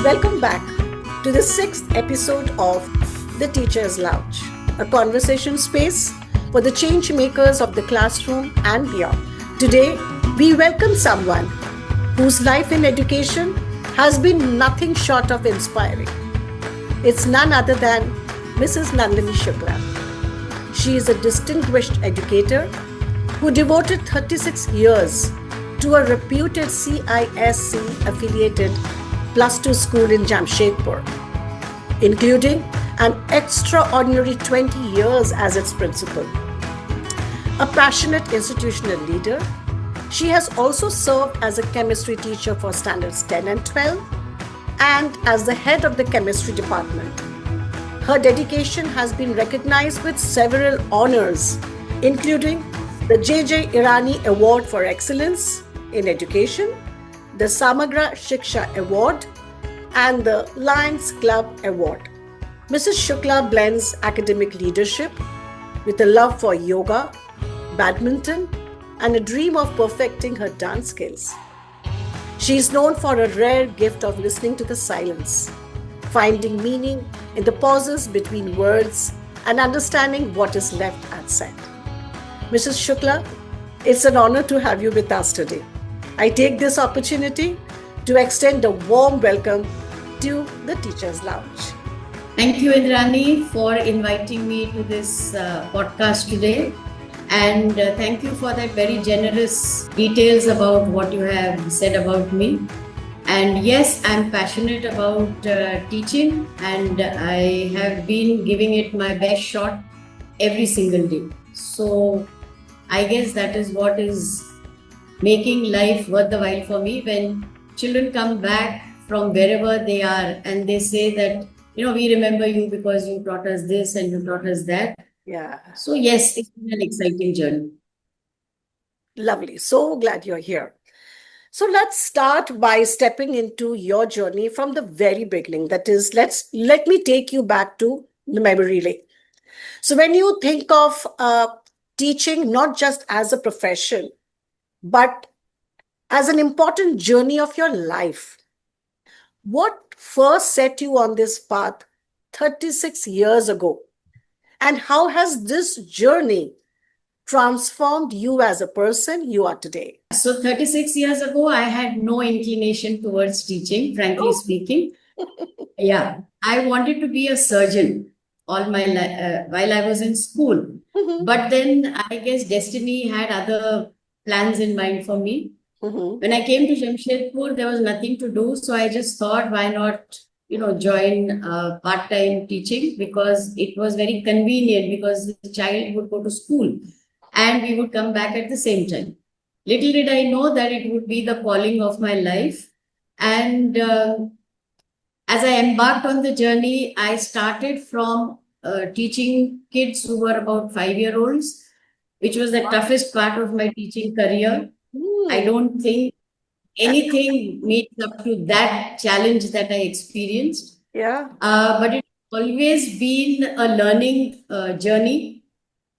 Welcome back to the sixth episode of The Teacher's Lounge, a conversation space for the change makers of the classroom and beyond. Today, we welcome someone whose life in education has been nothing short of inspiring. It's none other than Mrs. Nandini Shukla. She is a distinguished educator who devoted 36 years to a reputed CISC affiliated plus 2 school in Jamshedpur, including an extraordinary 20 years as its principal. A passionate institutional leader, she has also served as a chemistry teacher for standards 10 and 12 and as the head of the chemistry department. Her dedication has been recognized with several honors, including the J.J. Irani Award for Excellence in Education, the Samagra Shiksha Award, and the Lions Club Award. Mrs. Shukla blends academic leadership with a love for yoga, badminton, and a dream of perfecting her dance skills. She is known for a rare gift of listening to the silence, finding meaning in the pauses between words, and understanding what is left unsaid. Mrs. Shukla, it's an honor to have you with us today. I take this opportunity to extend a warm welcome to the Teacher's Lounge. Thank you, Indrani, for inviting me to this podcast today. And thank you for that very generous details about what you have said about me. And yes, I'm passionate about teaching, and I have been giving it my best shot every single day. So I guess that is what is making life worth the while for me. When children come back from wherever they are and they say that, we remember you because you taught us this and you taught us that. Yeah. So yes, it's been an exciting journey. Lovely. So glad you're here. So let's start by stepping into your journey from the very beginning. That is, let me take you back to the memory lane. So when you think of teaching, not just as a profession, but as an important journey of your life, what first set you on this path 36 years ago? And how has this journey transformed you as a person you are today? So 36 years ago, I had no inclination towards teaching, frankly speaking. Yeah, I wanted to be a surgeon all my life while I was in school. But then I guess destiny had other plans in mind for me. When I came to Jamshedpur, there was nothing to do. So I just thought, why not, join part-time teaching, because it was very convenient, because the child would go to school and we would come back at the same time. Little did I know that it would be the calling of my life. And as I embarked on the journey, I started from teaching kids who were about 5-year-olds, which was the toughest part of my teaching career. I don't think anything meets up to that challenge that I experienced. Yeah. But it's always been a learning journey,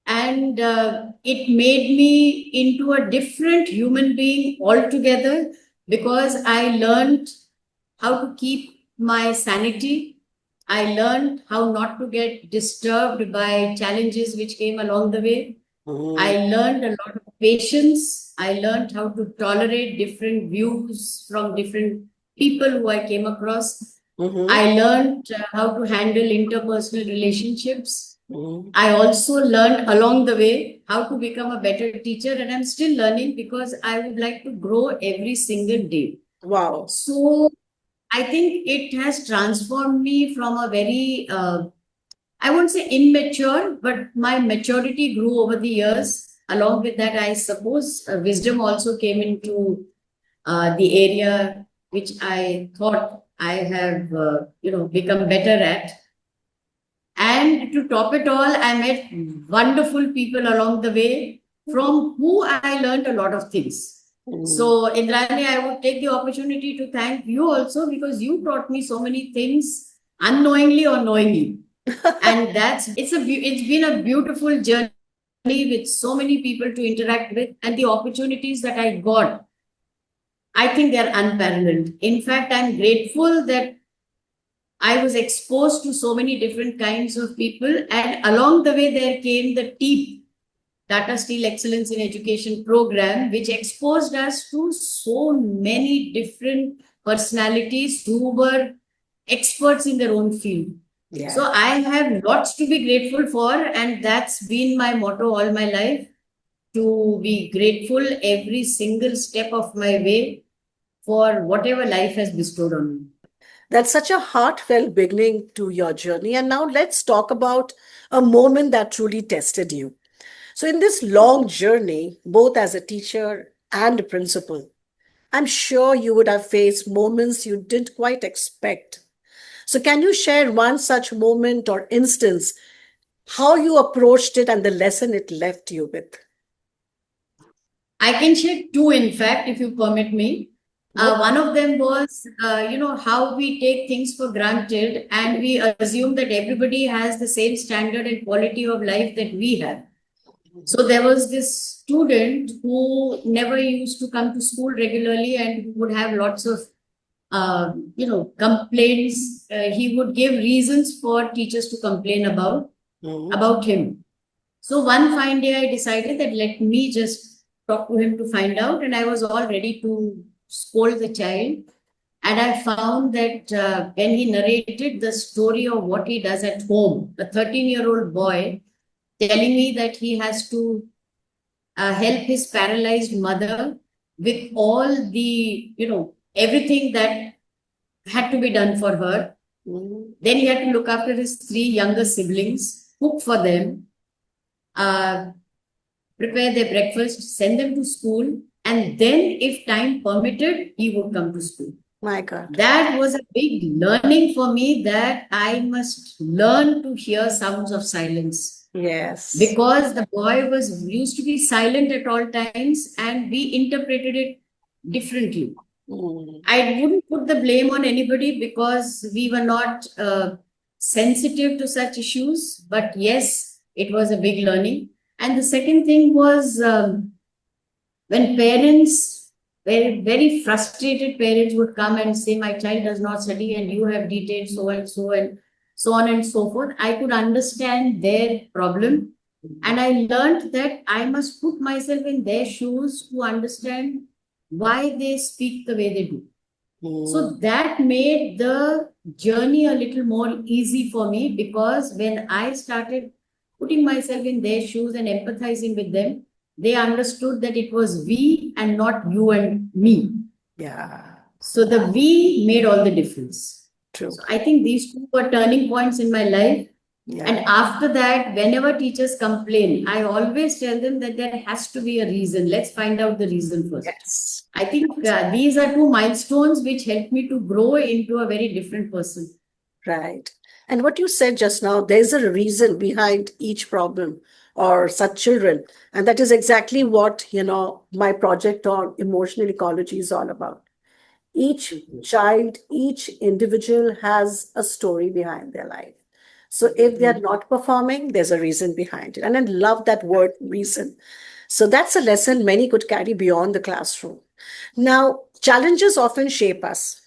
and it made me into a different human being altogether, because I learned how to keep my sanity. I learned how not to get disturbed by challenges which came along the way. I learned a lot of patience. I learned how to tolerate different views from different people who I came across. I learned how to handle interpersonal relationships. I also learned along the way how to become a better teacher, and I'm still learning, because I would like to grow every single day. Wow. So I think it has transformed me from a very I won't say immature, but my maturity grew over the years. Along with that, I suppose wisdom also came into the area which I thought I have, become better at. And to top it all, I met wonderful people along the way, from who I learned a lot of things. So, Indrani, I would take the opportunity to thank you also, because you taught me so many things unknowingly or knowingly. And it's been a beautiful journey with so many people to interact with, and the opportunities that I got, I think they're unparalleled. In fact, I'm grateful that I was exposed to so many different kinds of people, and along the way, there came the TEEP, Tata Steel Excellence in Education program, which exposed us to so many different personalities who were experts in their own field. So Yeah. I have lots to be grateful for, and that's been my motto all my life, to be grateful every single step of my way for whatever life has bestowed on me. That's such a heartfelt beginning to your journey. And now let's talk about a moment that truly tested you. So, in this long journey, both as a teacher and a principal, I'm sure you would have faced moments you didn't quite expect. So, can you share one such moment or instance, how you approached it and the lesson it left you with? I can share two, in fact, if you permit me. No? One of them was, how we take things for granted and we assume that everybody has the same standard and quality of life that we have. So there was this student who never used to come to school regularly and who would have lots of, complaints. He would give reasons for teachers to complain Mhm. about him. So one fine day, I decided that let me just talk to him to find out, and I was all ready to scold the child. And I found that when he narrated the story of what he does at home, a 13-year-old boy telling me that he has to help his paralyzed mother with all the, everything that had to be done for her. Mhm. Then he had to look after his three younger siblings, cook for them, uh, prepare their breakfast, send them to school, and then, if time permitted, he would come to school. My God. That was a big learning for me, that I must learn to hear sounds of silence, Yes. because the boy was used to be silent at all times and we interpreted it differently. Mm. I wouldn't put the blame on anybody because we were not sensitive to such issues, but yes, it was a big learning. And the second thing was, when parents, very, very frustrated parents would come and say, my child does not study and you have detailed so and so and so on and so forth, I could understand their problem. And I learned that I must put myself in their shoes to understand why they speak the way they do. So Mm. that made the journey a little more easy for me, because when I started putting myself in their shoes and empathizing with them, they understood that it was we and not you and me. Yeah. So the we made all the difference. True. So I think these two were turning points in my life. And Yeah. after that, whenever teachers complain, I always tell them that there has to be a reason. Let's find out the reason first. Yes. I think these are two milestones which helped me to grow into a very different person. Right. And what you said just now, there's a reason behind each problem or such children. And that is exactly what, my project on emotional ecology is all about. Each child, each individual has a story behind their life. So if they are not performing, there's a reason behind it. And I love that word reason. So that's a lesson many could carry beyond the classroom. Now, challenges often shape us,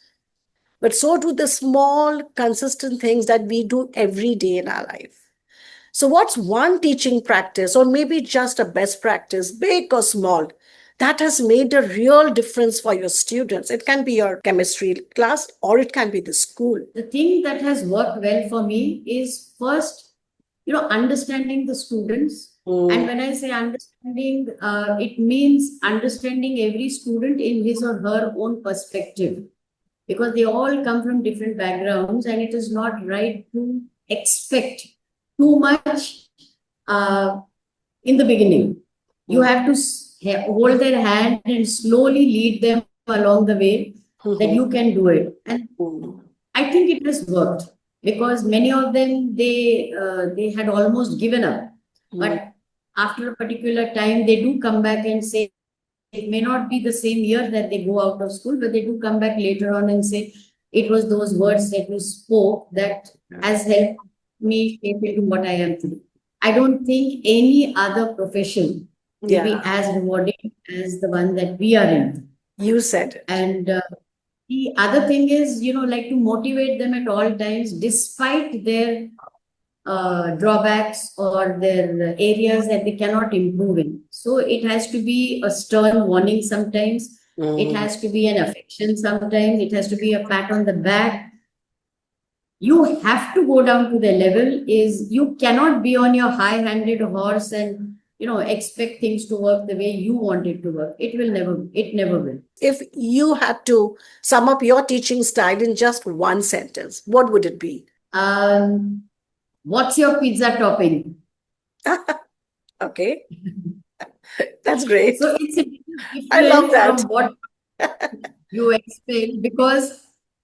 but so do the small, consistent things that we do every day in our life. So, what's one teaching practice, or maybe just a best practice, big or small, that has made a real difference for your students? It can be your chemistry class, or it can be the school. The thing that has worked well for me is, first, understanding the students. And Mm. when I say understanding, it means understanding every student in his or her own perspective, because they all come from different backgrounds and it is not right to expect too much uh, in the beginning. You Mm. have to hold their hand and slowly lead them along the way, that Mhm. you can do it. And Mm. I think it has worked, because many of them, they had almost given up, Mm. but after a particular time they do come back and say, it may not be the same year that they go out of school, but they do come back later on and say, it was those words that you spoke that has helped me shape into what I am today. I don't think any other profession will be Yeah, as rewarding as the one that we are in. you said it. And The other thing is, like to motivate them at all times, despite their drawbacks or their areas that they cannot improve in. So it has to be a stern warning sometimes. It Mm. has to be an affection sometimes. It has to be a pat on the back. You have to go down to the level is you cannot be on your high-handed horse and expect things to work the way you want it to work. It never will. If you had to sum up your teaching style in just one sentence, what would it be? Um, what's your pizza topping? Okay, that's great. So it's a I love different that. from what you explain because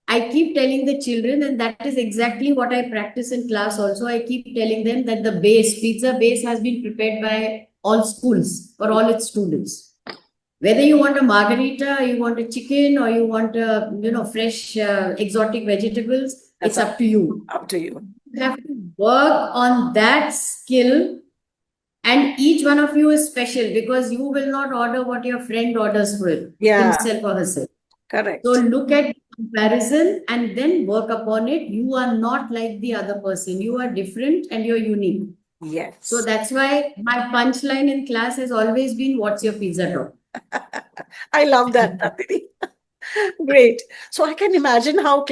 I keep telling the children, and that is exactly what I practice in class also. I keep telling them that the pizza base has been prepared by all schools for all its students. Whether you want a margarita, you want a chicken, or you want a fresh exotic vegetables, That's it's up to you. up to you. You have to work on that skill, and each one of you is special because you will not order what your friend orders for Yeah, himself or herself. So correct. look at comparison and then work upon it. You are not like the other person. You are different and you're unique. So Yes. that's why my punchline in class has always been, "What's your pizza top?" I love that, Nandini. Great. So I can imagine how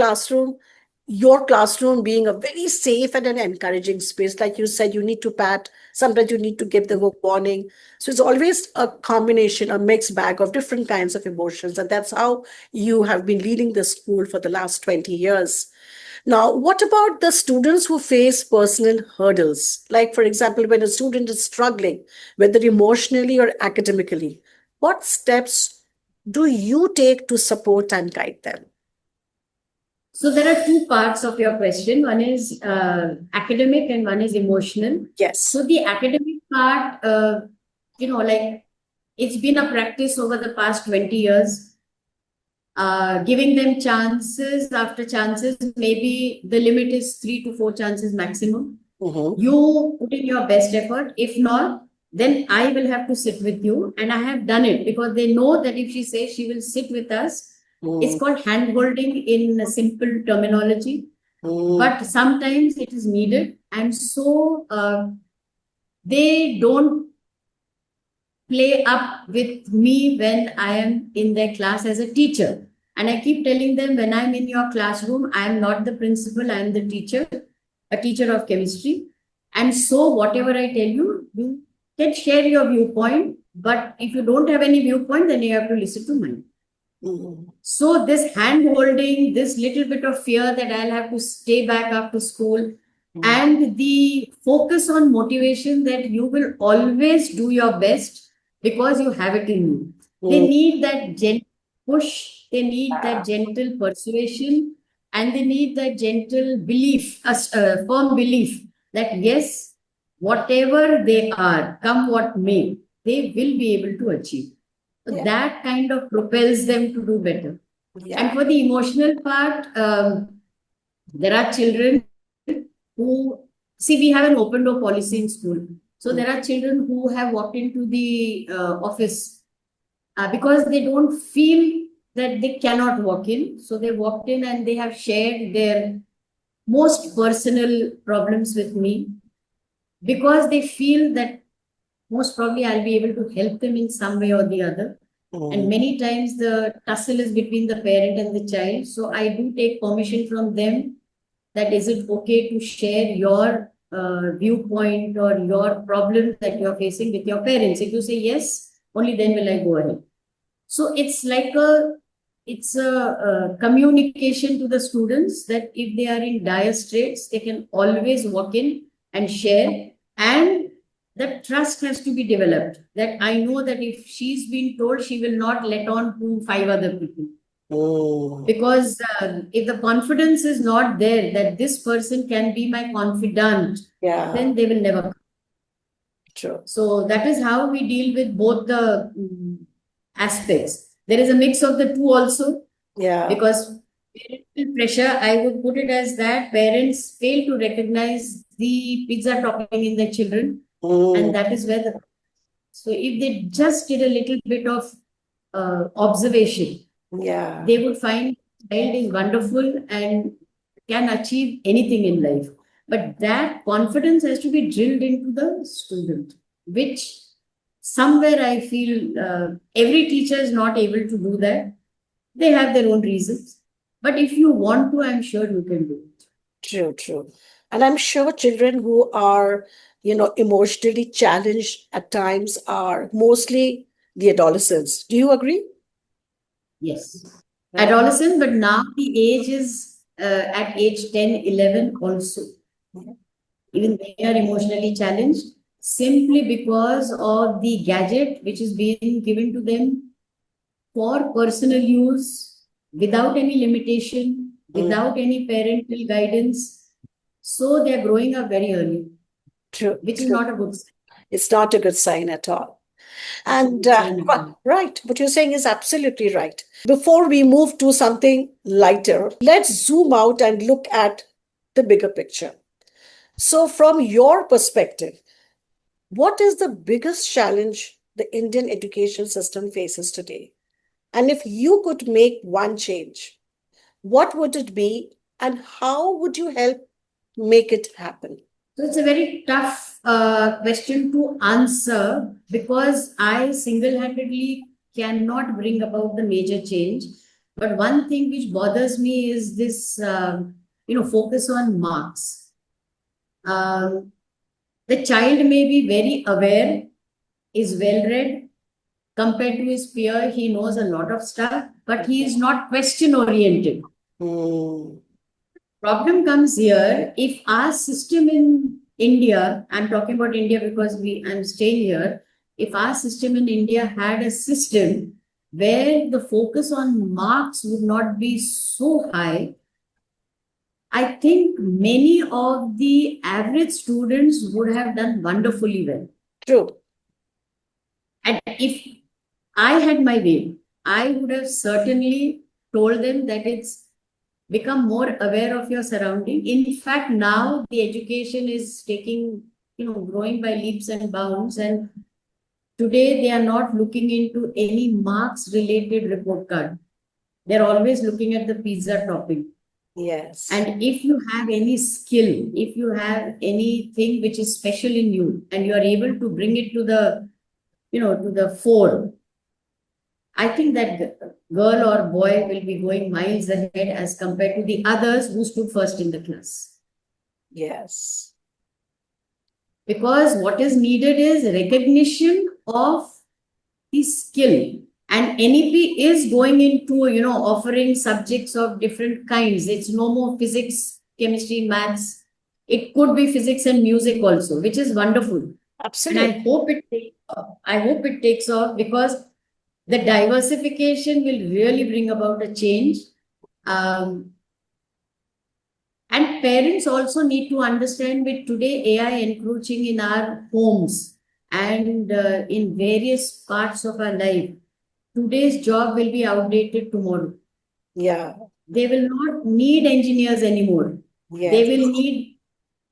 your classroom being a very safe and an encouraging space. Like you said, you need to pat, sometimes you need to give the hook warning. So it's always a combination, a mixed bag of different kinds of emotions. And that's how you have been leading the school for the last 20 years. Now, what about the students who face personal hurdles? Like, for example, when a student is struggling, whether emotionally or academically, what steps do you take to support and guide them? So there are two parts of your question. One is academic and one is emotional. Yes. So the academic part, like it's been a practice over the past 20 years, giving them chances after chances. Maybe the limit is 3 to 4 chances maximum. Mm-hmm. You put in your best effort. If not, then I will have to sit with you. And I have done it because they know that if she says she will sit with us, it's called hand holding in a simple terminology. But sometimes it is needed. And so they don't play up with me when I am in their class as a teacher. And I keep telling them when I'm in your classroom, I am not the principal, I am the teacher, a teacher of chemistry. And so, whatever I tell you, you can share your viewpoint. But if you don't have any viewpoint, then you have to listen to mine. So, this hand holding, this little bit of fear that I'll have to stay back after school, and the focus on motivation that you will always do your best because you have it in you. They need that gentle push, they need that gentle persuasion, and they need that gentle belief, a firm belief that yes, whatever they are, come what may, they will be able to achieve. So Yeah. that kind of propels them to do better. Yeah. And for the emotional part, there are children who see we have an open door policy in school. So there are children who have walked into the office because they don't feel that they cannot walk in. So they walked in and they have shared their most personal problems with me because they feel that most probably I'll be able to help them in some way or the other. And many times the tussle is between the parent and the child. So I do take permission from them that is it okay to share your viewpoint or your problem that you're facing with your parents. If you say yes, only then will I go ahead. So it's a communication to the students that if they are in dire straits, they can always walk in and share. And that trust has to be developed. That I know that if she's been told, she will not let on to 5 other people. Because if the confidence is not there that this person can be my confidant, then they will never come. True. So that is how we deal with both the aspects. There is a mix of the two also. Yeah. Because parental pressure, I would put it as that parents fail to recognize the pizza topping in their children, and that is where the. So if they just did a little bit of observation, Yeah. they would find child is wonderful and can achieve anything in life. But that confidence has to be drilled into the student, which somewhere I feel every teacher is not able to do that. They have their own reasons. But if you want to, I'm sure you can do it. True, true. And I'm sure children who are, emotionally challenged at times are mostly the adolescents. Do you agree? Yes. Right. Adolescent, but now the age is at age 10, 11 also. Mhm. Even they are emotionally challenged simply because of the gadget which is being given to them for personal use without any limitation, Mm, without any parental guidance. So they are growing up very early, true, which is true. not a good sign. It's not a good sign at all. Not a And good sign at all. right, what you're saying is absolutely right. Before we move to something lighter, let's zoom out and look at the bigger picture. So, from your perspective, what is the biggest challenge the Indian education system faces today? And if you could make one change, what would it be and how would you help make it happen? So it's a very tough question to answer because I single-handedly cannot bring about the major change. But one thing which bothers me is this, focus on marks. Um, the child may be very aware, is well-read, compared to his peer, he knows a lot of stuff, but he is not question-oriented. Hmm. Problem comes here if our system in India, I'm talking about India because I'm staying here. If our system in India had a system where the focus on marks would not be so high, I think many of the average students would have done wonderfully well. True. And if I had my way, I would have certainly told them that it's become more aware of your surrounding. In fact, now the education is taking, growing by leaps and bounds. And today they are not looking into any marks related report card. They're always looking at the pizza topping. Yes. And if you have any skill, if you have anything which is special in you, and you are able to bring it to the, to the fore, I think that girl or boy will be going miles ahead as compared to the others who stood first in the class. Yes. Because what is needed is recognition of the skill. And NEP is going into, offering subjects of different kinds. It's no more physics, chemistry, maths. It could be physics and music also, which is wonderful. And Absolutely. I hope it takes off. I hope it takes off because the diversification will really bring about a change. Um, and parents also need to understand with today AI encroaching in our homes and in various parts of our life. Today's job will be outdated tomorrow. Yeah. They will not need engineers anymore. They Yes. will need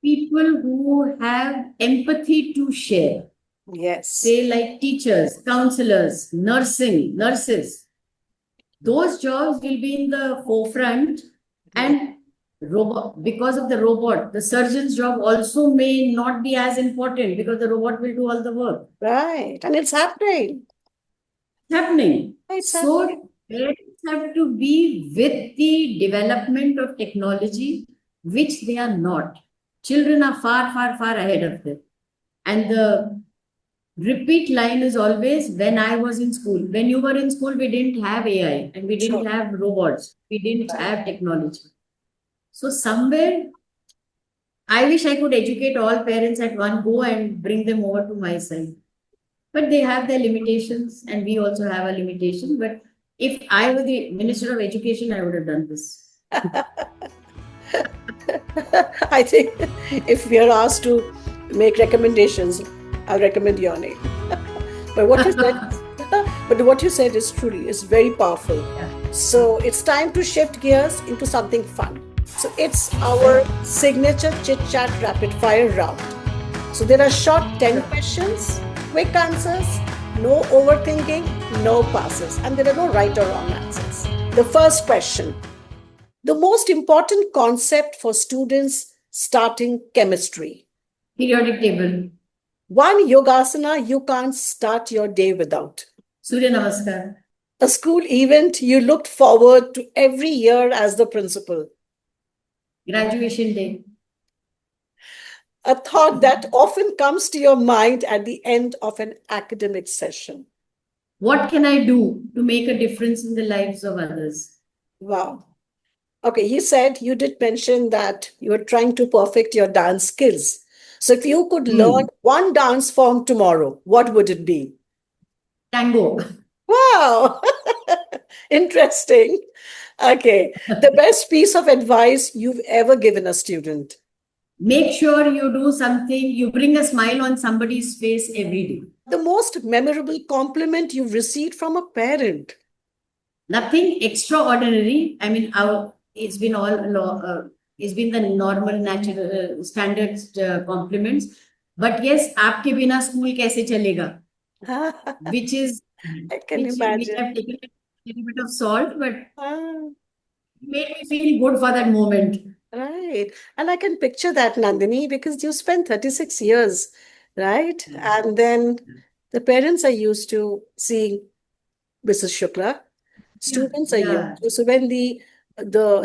people who have empathy to share. Yes. Say, like teachers, counselors, nurses. Those jobs will be in the forefront, Yeah. and robot, because of the robot, the surgeon's job also may not be as important because the robot will do all the work. Right. And it's happening. Happening. It's happening. So parents have to be with the development of technology, which they are not. Children are far, far, far ahead of them. And the repeat line is always when I was in school. When you were in school, we didn't have AI and we True. didn't have robots. We didn't Right. have technology. So somewhere, I wish I could educate all parents at one go and bring them over to my side. But they have their limitations and we also have a limitation. But if I were the Minister of Education, I would have done this. I think if we are asked to make recommendations, I'll recommend your name. But what you said, but what you said is truly is very powerful. Yeah. So it's time to shift gears into something fun. So it's our signature chit chat rapid fire round. So there are short 10 questions, quick answers, no overthinking, no passes, and there are no right or wrong answers. The first question: The most important concept for students starting chemistry. Periodic table. One yogasana you can't start your day without. Surya Namaskar. A school event you looked forward to every year as the principal. Graduation day. A thought that often comes to your mind at the end of an academic session. What can I do to make a difference in the lives of others? Wow. Okay, you said you did mention that you were trying to perfect your dance skills. So if you could learn one dance form tomorrow, what would it be? Tango. Wow, interesting. Okay, the best piece of advice you've ever given a student. Make sure you do something, you bring a smile on somebody's face every day. The most memorable compliment you've received from a parent. Nothing extraordinary. I mean, it's been it's been the normal, natural, standard compliments. But yes, आपके बिना school कैसे चलेगा? Which is I can which we imagine. have taken a little bit of salt, but Ah, made me feel good for that moment. right. And I can picture that, Nandini, because you spent 36 years, right? And then the parents are used to seeing Mrs. Shukla. Students are Yeah. used to. So when the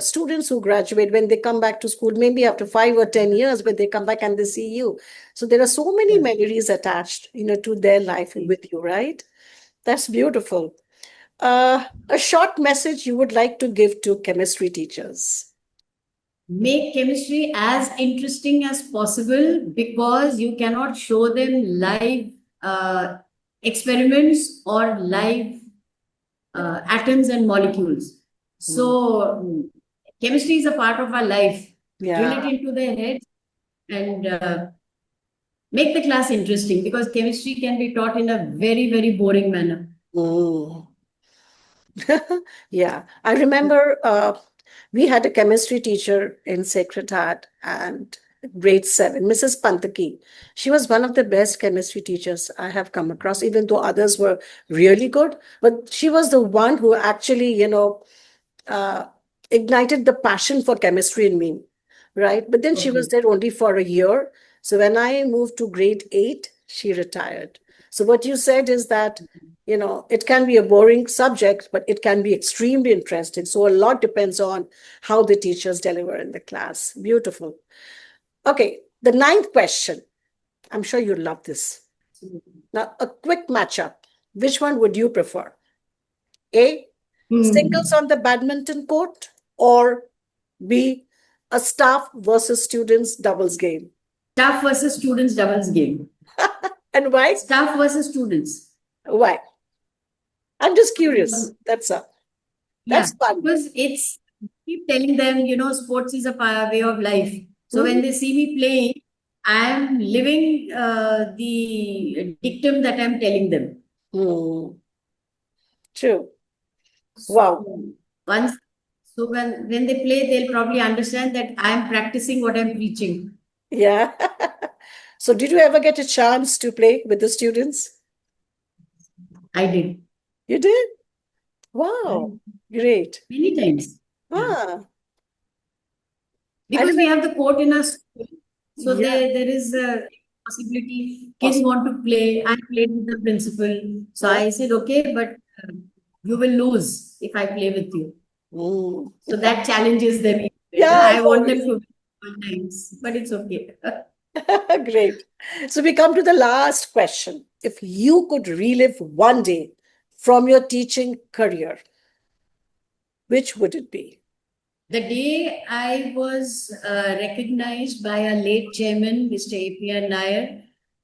students who graduate, when they come back to school, maybe after 5 or 10 years, when they come back and they see you. So there are so many memories attached, to their life with you, right? That's beautiful. A short message you would like to give to chemistry teachers. Make chemistry as interesting as possible, because you cannot show them live experiments or live atoms and molecules. So chemistry is a part of our life. Drill Yeah. it into their heads and make the class interesting, because chemistry can be taught in a very, very boring manner. Mm. Yeah. I remember we had a chemistry teacher in Sacred Heart and grade 7, Mrs. Pantaki. She was one of the best chemistry teachers I have come across, even though others were really good. But she was the one who actually, uh, ignited the passion for chemistry in me, right? But then she was Okay. there only for a year. So when I moved to grade 8, she retired. So what you said is that, it can be a boring subject, but it can be extremely interesting. So a lot depends on how the teachers deliver in the class. Beautiful. Okay, the ninth question. I'm sure you love this. Now, a quick matchup. Which one would you prefer? A, singles on the badminton court, or B, a staff versus students doubles game? Staff versus students doubles game. And why? Staff versus students. Why? I'm just curious. That's all. Yeah, That's fun. because it's keep telling them, sports is a way of life. So when they see me playing, I'm living the dictum that I'm telling them. Hmm. True. Wow. So once, so when they play, they'll probably understand that I'm practicing what I'm preaching. Yeah. So did you ever get a chance to play with the students? I did You did? Wow. Great. many times. Yeah. Ah, I Because we remember. have the court in our school, so Yeah. there is a possibility kids Awesome. want to play. I played with the principal, so Ah, I said, okay, but you will lose if I play with you. mm. So that challenges them. Yes, I want them obviously. to win times, but it's okay. Great. So we come to the last question. If you could relive one day from your teaching career, which would it be? The day I was recognized by a late chairman, Mr. A.P.R. Nair,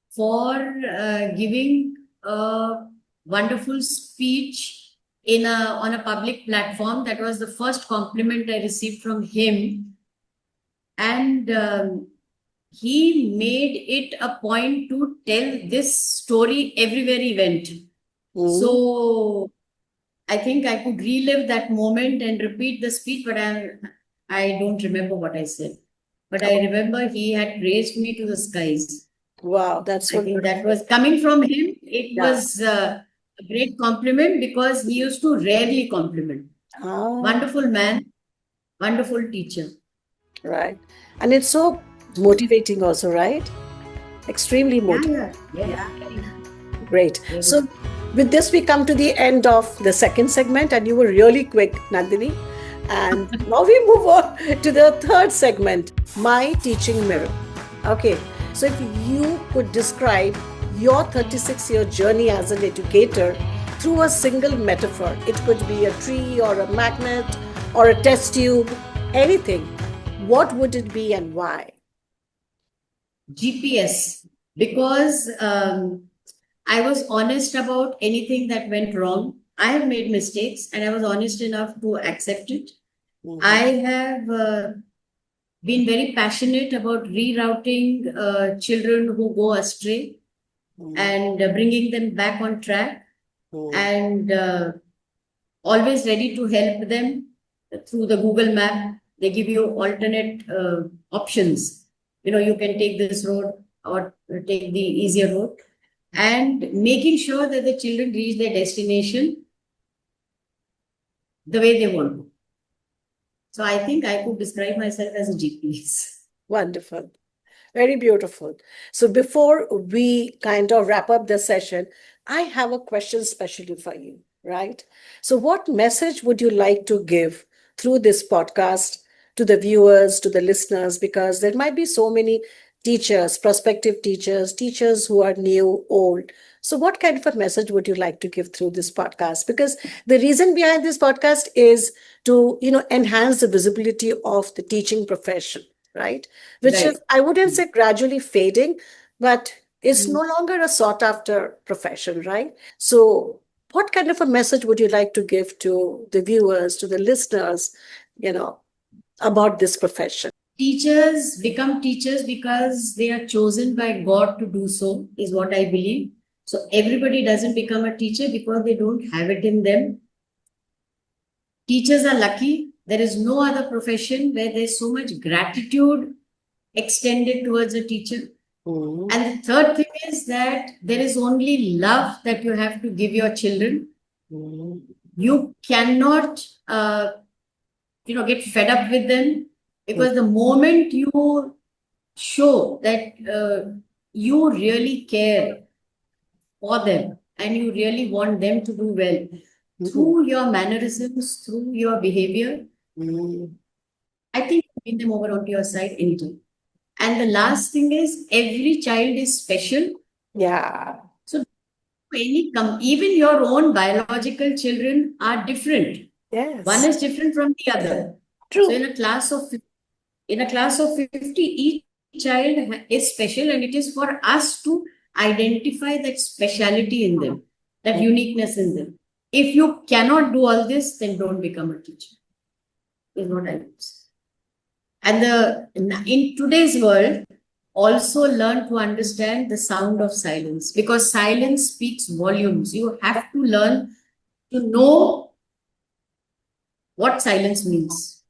for giving a wonderful speech on a public platform. That was the first compliment I received from him. And he made it a point to tell this story everywhere he went. Mm. So I think I could relive that moment and repeat the speech, but I don't remember what I said. But I remember he had raised me to the skies. Wow, that's I so think that beautiful. was coming from him. It Yeah. was a great compliment, because he used to rarely compliment. Ah, Wonderful man, wonderful teacher. Right. And it's so motivating also, right? Extremely motivating. Yeah. Great. Very. So, with this, we come to the end of the second segment, and you were really quick, Nandini. And now we move on to the third segment, My Teaching Mirror. Okay. So, if you could describe your 36-year journey as an educator through a single metaphor, it could be a tree or a magnet or a test tube, anything, what would it be and why? GPS, because I was honest about anything that went wrong. I have made mistakes and I was honest enough to accept it. I have been very passionate about rerouting children who go astray and bringing them back on track, and always ready to help them through the Google map. They give you alternate options. You can take this road or take the easier road, and making sure that the children reach their destination the way they want to. So I think I could describe myself as a GPS. Wonderful. Very beautiful. So before we kind of wrap up the session, I have a question specially for you, right? So what message would you like to give through this podcast to the viewers, to the listeners? Because there might be so many teachers, prospective teachers, teachers who are new, old. So what kind of a message would you like to give through this podcast? Because the reason behind this podcast is to, enhance the visibility of the teaching profession, right? Which Right. is, I wouldn't say gradually fading, but it's no longer a sought after profession, right? So, what kind of a message would you like to give to the viewers, to the listeners, about this profession? Teachers become teachers because they are chosen by God to do so, is what I believe. So everybody doesn't become a teacher because they don't have it in them. Teachers are lucky. There is no other profession where there's so much gratitude extended towards a teacher. Mhm. And the third thing is that there is only love that you have to give your children. Mhm. You cannot, get fed up with them, because the moment you show that you really care for them and you really want them to do well, through your mannerisms, through your behavior, Mhm. I think you bring them over onto your side anytime. And the last thing is, every child is special. Yeah. So even your own biological children are different. One Yes. is different from the other. So True. in a class of 50, each child is special, and it is for us to identify that speciality in them, that uniqueness in them. If you cannot do all this, then don't become a teacher, is what I would say. And in today's world, also learn to understand the sound of silence, because silence speaks volumes. You have to learn to know what silence means.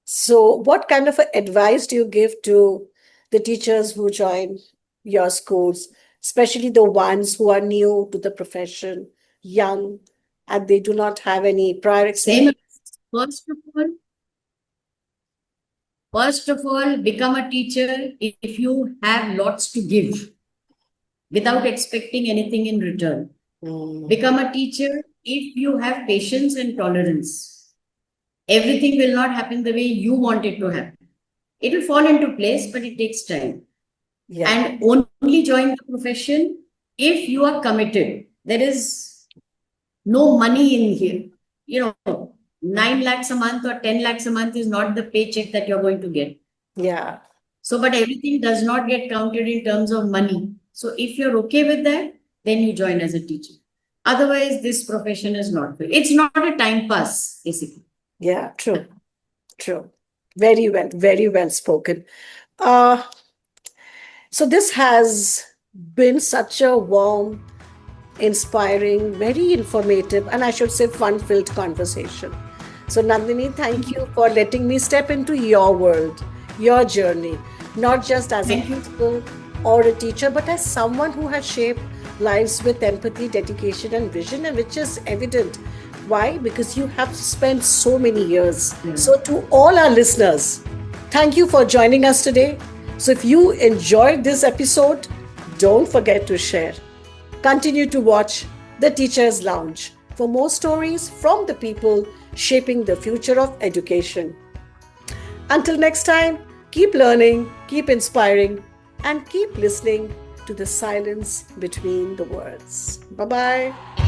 So, what kind of advice do you give to the teachers who join your schools, especially the ones who are new to the profession, young, and they do not have any prior Same. experience? First of all, First of all, become a teacher if you have lots to give without expecting anything in return. Become a teacher if you have patience and tolerance. Everything will not happen the way you want it to happen. It will fall into place, but it takes time. Yeah. And only join the profession if you are committed. There is no money in here. 9 lakhs a month or 10 lakhs a month is not the paycheck that you're going to get. Yeah. So, but everything does not get counted in terms of money. So, if you're okay with that, then you join as a teacher. Otherwise, this profession is not good. It's not a time pass, basically. Yeah. True. True. Very well spoken. So this has been such a warm, inspiring, very informative, and I should say fun-filled conversation. So Nandini, thank you for letting me step into your world, your journey, not just as a Thank you. principal or a teacher, but as someone who has shaped lives with empathy, dedication, and vision, and which is evident. Why? Because you have spent so many years. So, to all our listeners, thank you for joining us today. So, if you enjoyed this episode, don't forget to share. Continue to watch The Teacher's Lounge for more stories from the people shaping the future of education. Until next time, keep learning, keep inspiring, and keep listening to the silence between the words. Bye bye.